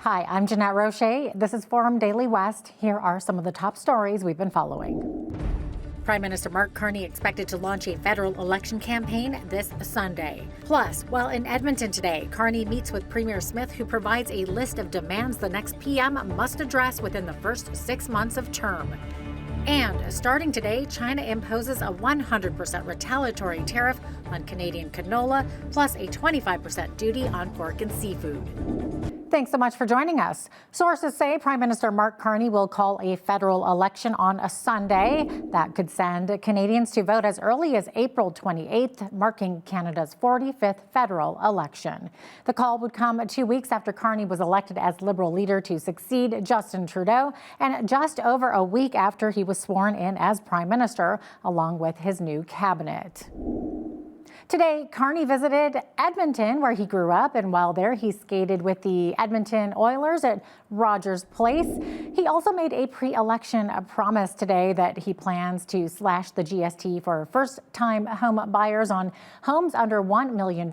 Hi, I'm Jeanette Roche. This is Forum Daily West. Here are some of the top stories we've been following. Prime Minister Mark Carney expected to launch a federal election campaign this Sunday. Plus, while in Edmonton today, Carney meets with Premier Smith, who provides a list of demands the next PM must address within the first 6 months of term. And starting today, China imposes a 100% retaliatory tariff on Canadian canola, plus a 25% duty on pork and seafood. Thanks so much for joining us. Sources say Prime Minister Mark Carney will call a federal election on a Sunday. That could send Canadians to vote as early as April 28th, marking Canada's 45th federal election. The call would come 2 weeks after Carney was elected as Liberal leader to succeed Justin Trudeau, and just over a week after he was sworn in as Prime Minister, along with his new cabinet. Today, Carney visited Edmonton, where he grew up, and while there, he skated with the Edmonton Oilers at Rogers Place. He also made a pre-election promise today that he plans to slash the GST for first-time home buyers on homes under $1 million.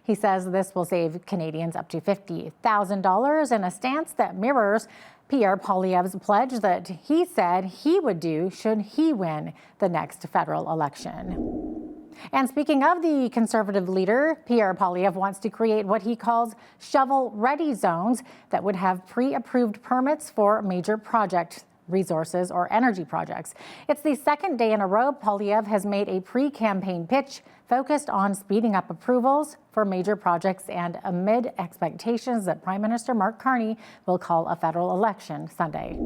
He says this will save Canadians up to $50,000 in a stance that mirrors Pierre Poilievre's pledge that he said he would do should he win the next federal election. And speaking of the Conservative leader, Pierre Poilievre wants to create what he calls shovel-ready zones that would have pre-approved permits for major project resources or energy projects. It's the second day in a row Poilievre has made a pre-campaign pitch focused on speeding up approvals for major projects and amid expectations that Prime Minister Mark Carney will call a federal election Sunday.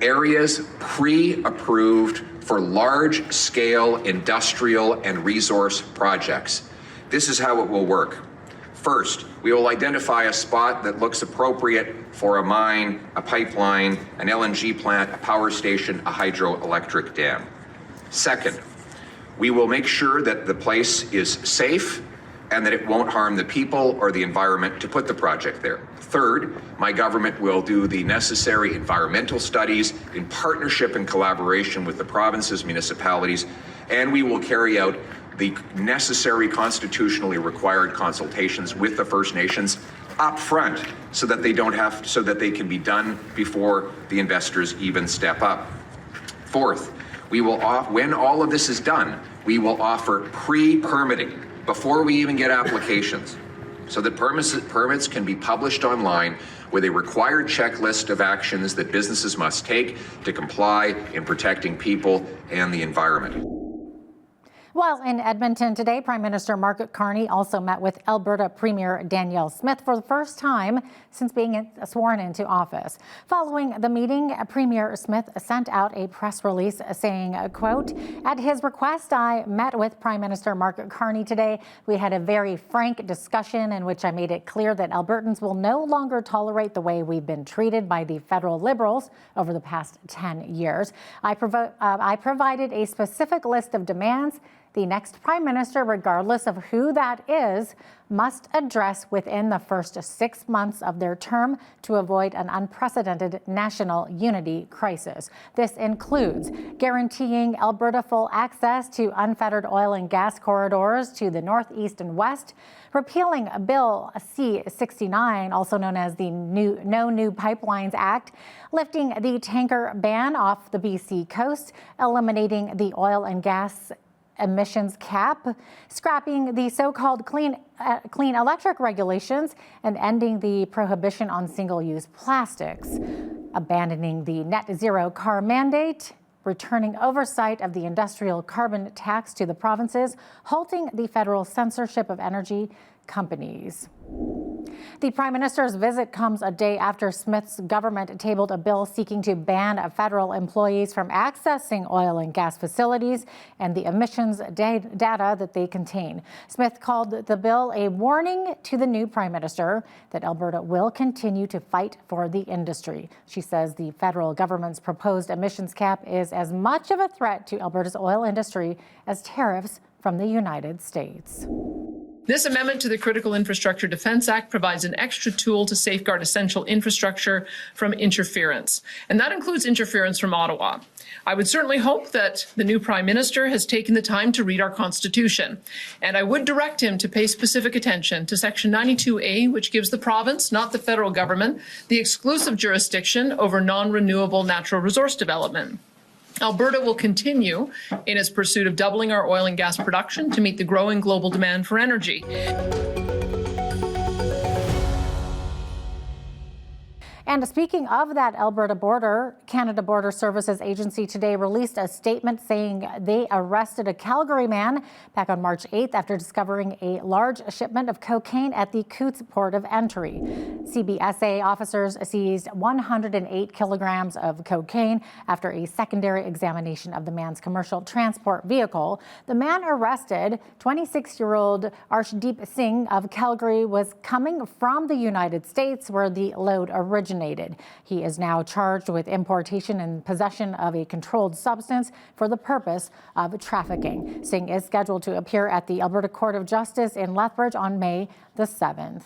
Areas pre-approved for large-scale industrial and resource projects. This is how it will work. First, we will identify a spot that looks appropriate for a mine, a pipeline, an LNG plant, a power station, a hydroelectric dam. Second, we will make sure that the place is safe and that it won't harm the people or the environment to put the project there. Third, my government will do the necessary environmental studies in partnership and collaboration with the provinces, municipalities, and we will carry out the necessary constitutionally required consultations with the First Nations up front so that they can be done before the investors even step up. Fourth, when all of this is done, we will offer pre-permitting before we even get applications, so that permits can be published online with a required checklist of actions that businesses must take to comply in protecting people and the environment. While in Edmonton today, Prime Minister Mark Carney also met with Alberta Premier Danielle Smith for the first time since being sworn into office. Following the meeting, Premier Smith sent out a press release saying, quote, "At his request, I met with Prime Minister Mark Carney today. We had a very frank discussion in which I made it clear that Albertans will no longer tolerate the way we've been treated by the federal Liberals over the past 10 years. I provided a specific list of demands the next Prime Minister, regardless of who that is, must address within the first 6 months of their term to avoid an unprecedented national unity crisis. This includes guaranteeing Alberta full access to unfettered oil and gas corridors to the north, east, and west, repealing Bill C-69, also known as the No New Pipelines Act, lifting the tanker ban off the BC coast, eliminating the oil and gas emissions cap, scrapping the so-called clean electric regulations, and ending the prohibition on single-use plastics, abandoning the net zero car mandate, returning oversight of the industrial carbon tax to the provinces, halting the federal censorship of energy companies. The Prime Minister's visit comes a day after Smith's government tabled a bill seeking to ban federal employees from accessing oil and gas facilities and the emissions data that they contain. Smith called the bill a warning to the new Prime Minister that Alberta will continue to fight for the industry. She says the federal government's proposed emissions cap is as much of a threat to Alberta's oil industry as tariffs from the United States. This amendment to the Critical Infrastructure Defense Act provides an extra tool to safeguard essential infrastructure from interference, and that includes interference from Ottawa. I would certainly hope that the new Prime Minister has taken the time to read our Constitution, and I would direct him to pay specific attention to Section 92A, which gives the province, not the federal government, the exclusive jurisdiction over non-renewable natural resource development. Alberta will continue in its pursuit of doubling our oil and gas production to meet the growing global demand for energy. And speaking of that Alberta border, Canada Border Services Agency today released a statement saying they arrested a Calgary man back on March 8th after discovering a large shipment of cocaine at the Coutts port of entry. CBSA officers seized 108 kilograms of cocaine after a secondary examination of the man's commercial transport vehicle. The man arrested, 26-year-old Arshdeep Singh of Calgary, was coming from the United States where the load originated. He is now charged with importation and possession of a controlled substance for the purpose of trafficking. Singh is scheduled to appear at the Alberta Court of Justice in Lethbridge on May the 7th.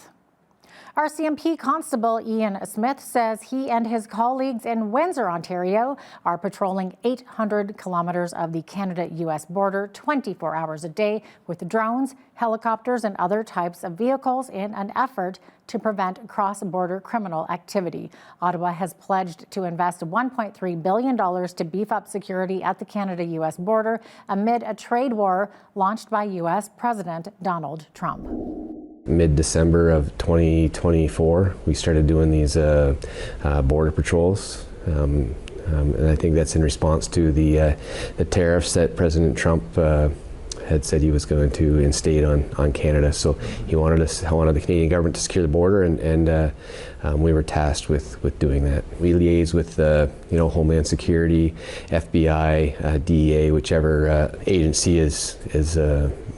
RCMP Constable Ian Smith says he and his colleagues in Windsor, Ontario, are patrolling 800 kilometers of the Canada-U.S. border 24 hours a day with drones, helicopters, and other types of vehicles in an effort to prevent cross-border criminal activity. Ottawa has pledged to invest $1.3 billion to beef up security at the Canada-U.S. border amid a trade war launched by U.S. President Donald Trump. Mid-December of 2024, we started doing these border patrols, and I think that's in response to the tariffs that President Trump had said he was going to instate on Canada. So he wanted the Canadian government to secure the border, and we were tasked with doing that. We liaise with Homeland Security, FBI, DEA, whichever agency is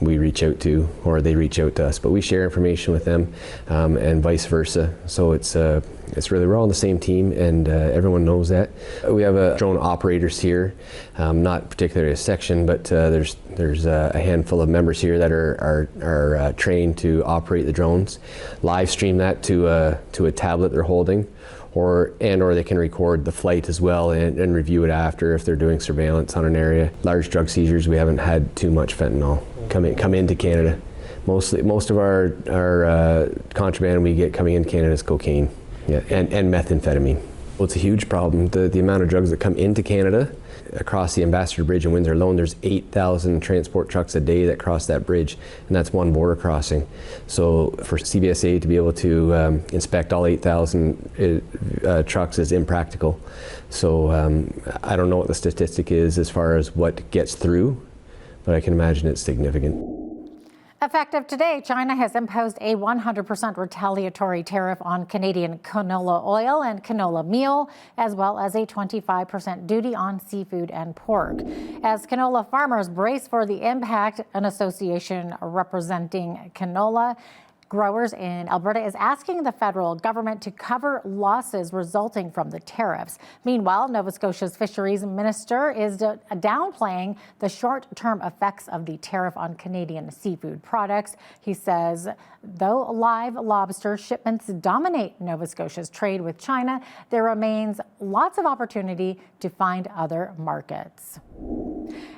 we reach out to, or they reach out to us. But we share information with them, and vice versa. So it's really, we're all on the same team, and everyone knows that. We have drone operators here, not particularly a section, but there's a handful of members here that are trained to operate the drones, live stream that to a tablet they're holding, or they can record the flight as well and review it after if they're doing surveillance on an area. Large drug seizures, we haven't had too much fentanyl come into Canada. Most of our contraband we get coming into Canada is cocaine, yeah, and methamphetamine. Well, it's a huge problem. The amount of drugs that come into Canada across the Ambassador Bridge in Windsor alone, there's 8,000 transport trucks a day that cross that bridge, and that's one border crossing. So for CBSA to be able to inspect all 8,000 trucks is impractical. So I don't know what the statistic is as far as what gets through, but I can imagine it's significant. Effective today, China has imposed a 100% retaliatory tariff on Canadian canola oil and canola meal, as well as a 25% duty on seafood and pork. As canola farmers brace for the impact, an association representing canola growers in Alberta is asking the federal government to cover losses resulting from the tariffs. Meanwhile, Nova Scotia's fisheries minister is downplaying the short-term effects of the tariff on Canadian seafood products. He says, though live lobster shipments dominate Nova Scotia's trade with China, there remains lots of opportunity to find other markets.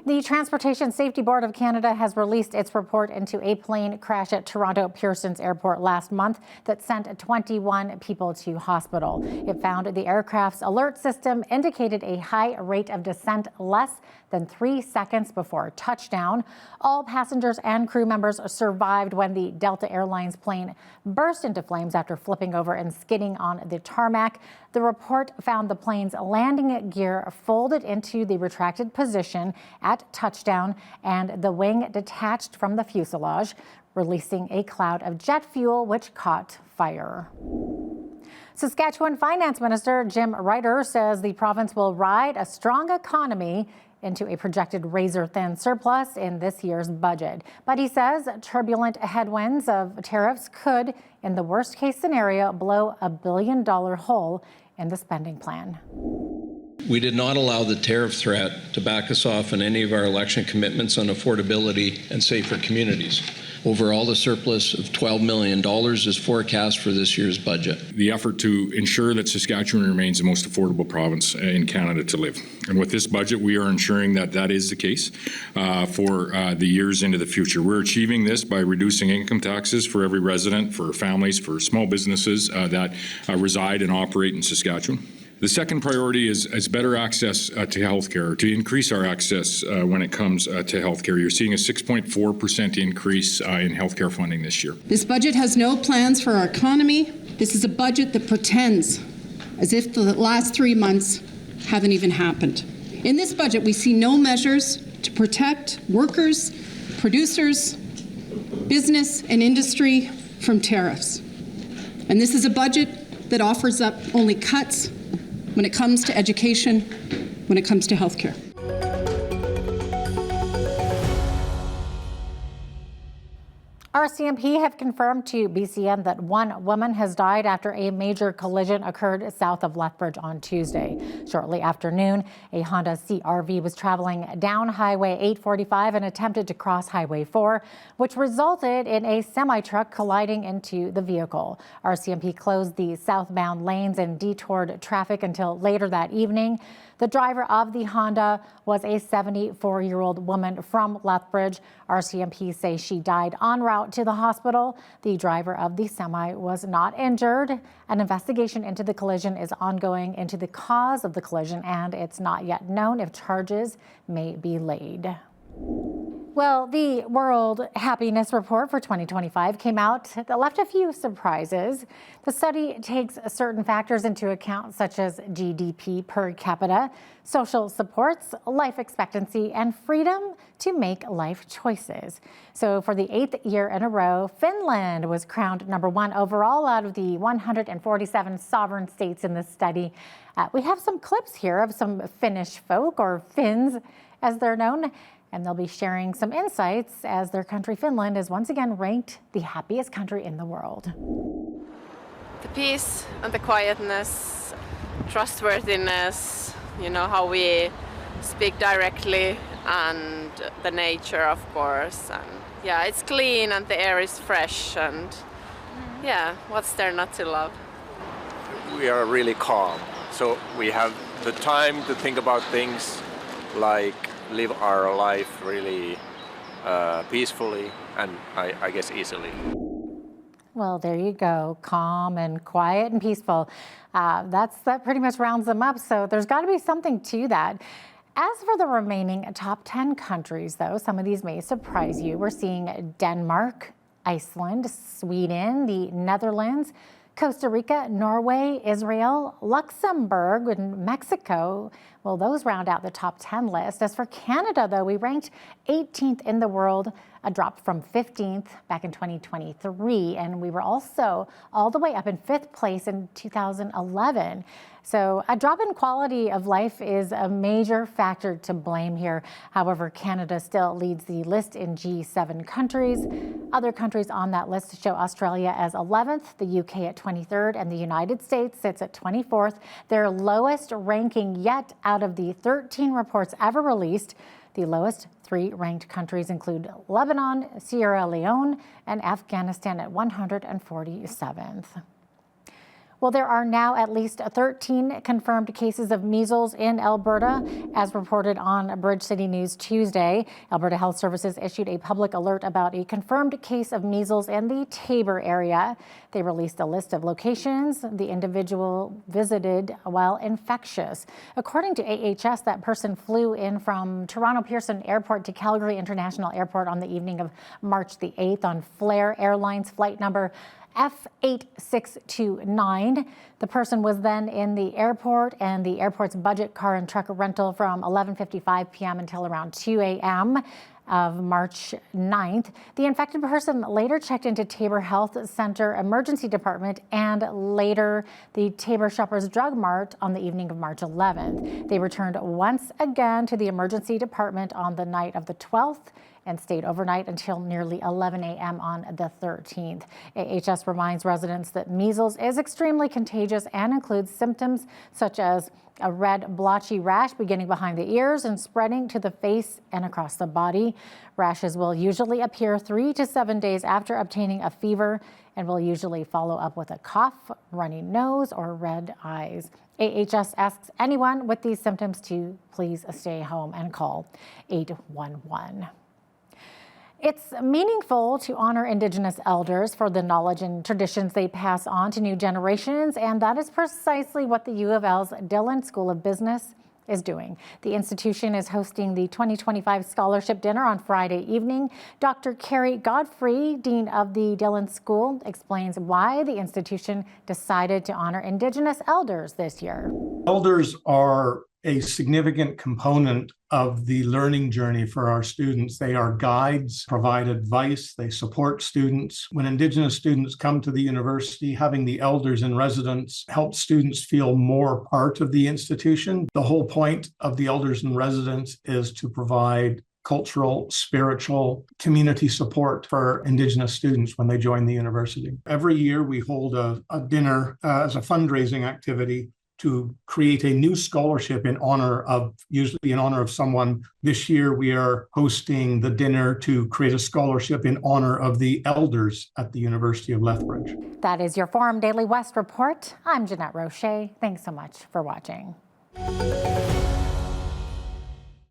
The Transportation Safety Board of Canada has released its report into a plane crash at Toronto Pearson's Airport last month that sent 21 people to hospital. It found the aircraft's alert system indicated a high rate of descent less than 3 seconds before touchdown. All passengers and crew members survived when the Delta Airlines plane burst into flames after flipping over and skidding on the tarmac. The report found the plane's landing gear folded into the retracted position at touchdown and the wing detached from the fuselage, releasing a cloud of jet fuel which caught fire. Saskatchewan Finance Minister Jim Ryder says the province will ride a strong economy into a projected razor-thin surplus in this year's budget. But he says turbulent headwinds of tariffs could, in the worst-case scenario, blow a billion-dollar hole in the spending plan. We did not allow the tariff threat to back us off on any of our election commitments on affordability and safer communities. Overall, the surplus of $12 million is forecast for this year's budget. The effort to ensure that Saskatchewan remains the most affordable province in Canada to live. And with this budget, we are ensuring that that is the case for the years into the future. We're achieving this by reducing income taxes for every resident, for families, for small businesses that reside and operate in Saskatchewan. The second priority is better access to healthcare, to increase our access when it comes to healthcare. You're seeing a 6.4% increase in healthcare funding this year. This budget has no plans for our economy. This is a budget that pretends as if the last 3 months haven't even happened. In this budget, we see no measures to protect workers, producers, business, and industry from tariffs. And this is a budget that offers up only cuts when it comes to education, when it comes to healthcare. RCMP have confirmed to BCN that one woman has died after a major collision occurred south of Lethbridge on Tuesday. Shortly after noon, a Honda CR-V was traveling down Highway 845 and attempted to cross Highway 4, which resulted in a semi-truck colliding into the vehicle. RCMP closed the southbound lanes and detoured traffic until later that evening. The driver of the Honda was a 74-year-old woman from Lethbridge. RCMP say she died en route to the hospital. The driver of the semi was not injured. An investigation into the collision is ongoing into the cause of the collision, and it's not yet known if charges may be laid. Well, the World Happiness Report for 2025 came out that left a few surprises. The study takes certain factors into account, such as GDP per capita, social supports, life expectancy, and freedom to make life choices. So for the 8th year in a row, Finland was crowned #1 overall out of the 147 sovereign states in this study. We have some clips here of some Finnish folk, or Finns as they're known, and they'll be sharing some insights as their country, Finland, is once again ranked the happiest country in the world. The peace and the quietness, trustworthiness, how we speak directly, and the nature, of course. And yeah, it's clean and the air is fresh, and yeah, what's there not to love? We are really calm, so we have the time to think about things like live our life really peacefully and I guess easily. Well, there you go. Calm and quiet and peaceful. That pretty much rounds them up. So there's got to be something to that. As for the remaining top 10 countries, though, some of these may surprise you. We're seeing Denmark, Iceland, Sweden, the Netherlands, Costa Rica, Norway, Israel, Luxembourg, and Mexico. Well, those round out the top 10 list. As for Canada, though, we ranked 18th in the world, a drop from 15th back in 2023. And we were also all the way up in 5th place in 2011. So a drop in quality of life is a major factor to blame here. However, Canada still leads the list in G7 countries. Other countries on that list show Australia as 11th, the UK at 23rd, and the United States sits at 24th, their lowest ranking yet out of the 13 reports ever released. The lowest 3 ranked countries include Lebanon, Sierra Leone, and Afghanistan at 147th. Well, there are now at least 13 confirmed cases of measles in Alberta, as reported on Bridge City News Tuesday. Alberta Health Services issued a public alert about a confirmed case of measles in the Taber area. They released a list of locations the individual visited while infectious. According to AHS, that person flew in from Toronto Pearson Airport to Calgary International Airport on the evening of March the 8th on Flair Airlines flight number F8629. The person was then in the airport and the airport's budget car and truck rental from 11:55 p.m. until around 2 a.m. of March 9th. The infected person later checked into Taber Health Center Emergency Department and later the Taber Shoppers Drug Mart on the evening of March 11th. They returned once again to the emergency department on the night of the 12th and stayed overnight until nearly 11 a.m. on the 13th. AHS reminds residents that measles is extremely contagious and includes symptoms such as a red blotchy rash beginning behind the ears and spreading to the face and across the body. Rashes will usually appear 3 to 7 days after obtaining a fever and will usually follow up with a cough, runny nose, or red eyes. AHS asks anyone with these symptoms to please stay home and call 811. It's meaningful to honor Indigenous elders for the knowledge and traditions they pass on to new generations, and that is precisely what the U of L's Dillon School of Business is doing. The institution is hosting the 2025 Scholarship Dinner on Friday evening. Dr. Carrie Godfrey, Dean of the Dillon School, explains why the institution decided to honor Indigenous elders this year. Elders are a significant component of the learning journey for our students. They are guides, provide advice, they support students. When Indigenous students come to the university, having the elders in residence helps students feel more part of the institution. The whole point of the elders in residence is to provide cultural, spiritual, community support for Indigenous students when they join the university. Every year we hold a dinner as a fundraising activity to create a new scholarship usually in honor of someone. This year, we are hosting the dinner to create a scholarship in honor of the elders at the University of Lethbridge. That is your Forum Daily West report. I'm Jeanette Roche. Thanks so much for watching.